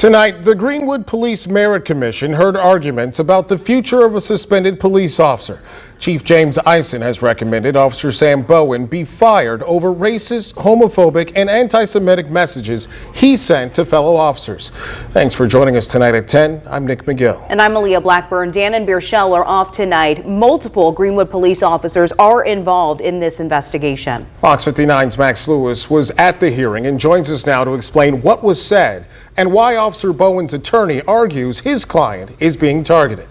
Tonight, the Greenwood Police Merit Commission heard arguments about the future of a suspended police officer. Chief James Eisen has recommended Officer Sam Bowen be fired over racist, homophobic, and anti-Semitic messages he sent to fellow officers. Thanks for joining us tonight at 10. I'm Nick McGill. And I'm Aaliyah Blackburn. Dan and Beershell are off tonight. Multiple Greenwood police officers are involved in this investigation. Fox 59's Max Lewis was at the hearing and joins us now to explain what was said and why Officer Bowen's attorney argues his client is being targeted.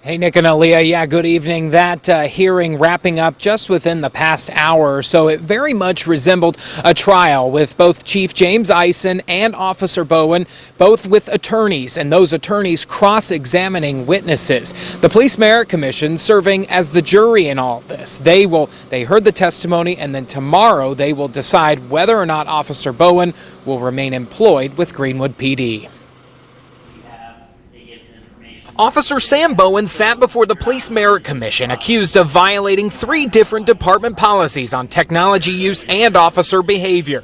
Hey, Nick and Aaliyah. Yeah, good evening. That hearing wrapping up just within the past hour or so. It very much resembled a trial with both Chief James Eisen and Officer Bowen, both with attorneys, and those attorneys cross-examining witnesses. The Police Merit Commission serving as the jury in all this. They heard the testimony, and then tomorrow they will decide whether or not Officer Bowen will remain employed with Greenwood PD. Officer Sam Bowen sat before the Police Merit Commission accused of violating 3 different department policies on technology use and officer behavior.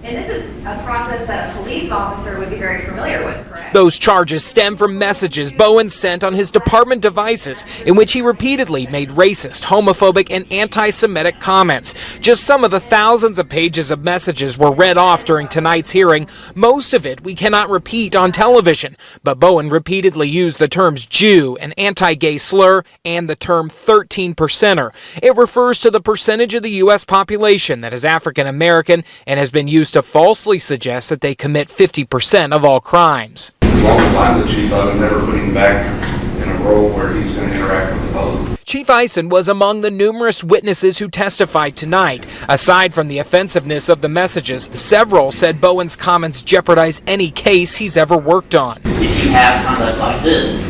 And this is a process that a police officer would be very familiar with, correct? Those charges stem from messages Bowen sent on his department devices in which he repeatedly made racist, homophobic, and anti-Semitic comments. Just some of the thousands of pages of messages were read off during tonight's hearing. Most of it we cannot repeat on television, but Bowen repeatedly used the terms Jew, an anti-gay slur, and the term 13%er. It refers to the percentage of the U.S. population that is African American and has been used to falsely suggest that they commit 50% of all crimes. As long as I'm the chief, I'm never putting him back in a role where he's going to interact with the public. Chief Eisen was among the numerous witnesses who testified tonight. Aside from the offensiveness of the messages, several said Bowen's comments jeopardize any case he's ever worked on. If you have conduct like this,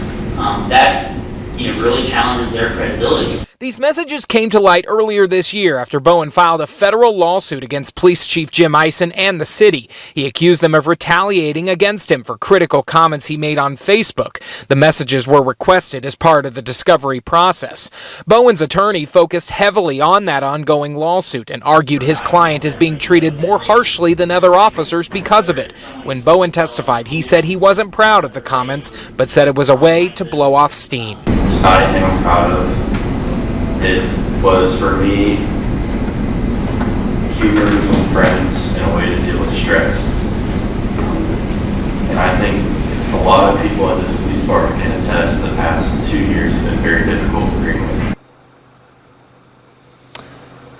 that really challenges their credibility. These messages came to light earlier this year after Bowen filed a federal lawsuit against Police Chief Jim Eisen and the city. He accused them of retaliating against him for critical comments he made on Facebook. The messages were requested as part of the discovery process. Bowen's attorney focused heavily on that ongoing lawsuit and argued his client is being treated more harshly than other officers because of it. When Bowen testified, he said he wasn't proud of the comments, but said it was a way to blow off steam. It's not anything I'm proud of. It was, for me, humor between friends and a way to deal with stress. And I think a lot of people at this police department can attest the past 2 years have been very difficult for Greenwood.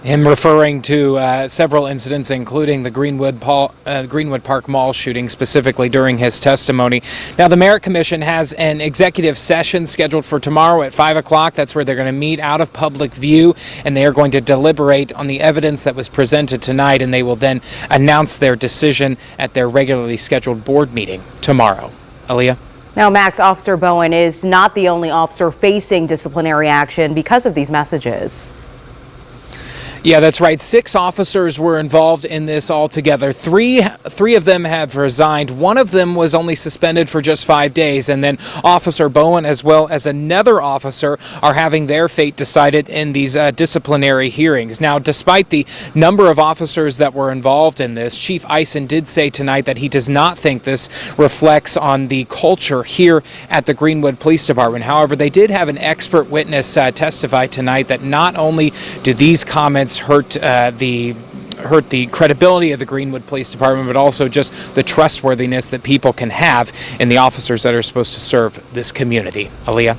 Him referring to several incidents, including the Greenwood Park Mall shooting, specifically during his testimony. Now, the Merit Commission has an executive session scheduled for tomorrow at 5 o'clock. That's where they're going to meet out of public view, and they are going to deliberate on the evidence that was presented tonight, and they will then announce their decision at their regularly scheduled board meeting tomorrow. Aaliyah? Now, Max, Officer Bowen is not the only officer facing disciplinary action because of these messages. Yeah, that's right. 6 officers were involved in this altogether. Three of them have resigned. One of them was only suspended for just 5 days. And then Officer Bowen, as well as another officer, are having their fate decided in these disciplinary hearings. Now, despite the number of officers that were involved in this, Chief Eisen did say tonight that he does not think this reflects on the culture here at the Greenwood Police Department. However, they did have an expert witness testify tonight that not only do these comments hurt the credibility of the Greenwood Police Department, but also just the trustworthiness that people can have in the officers that are supposed to serve this community. Aaliyah?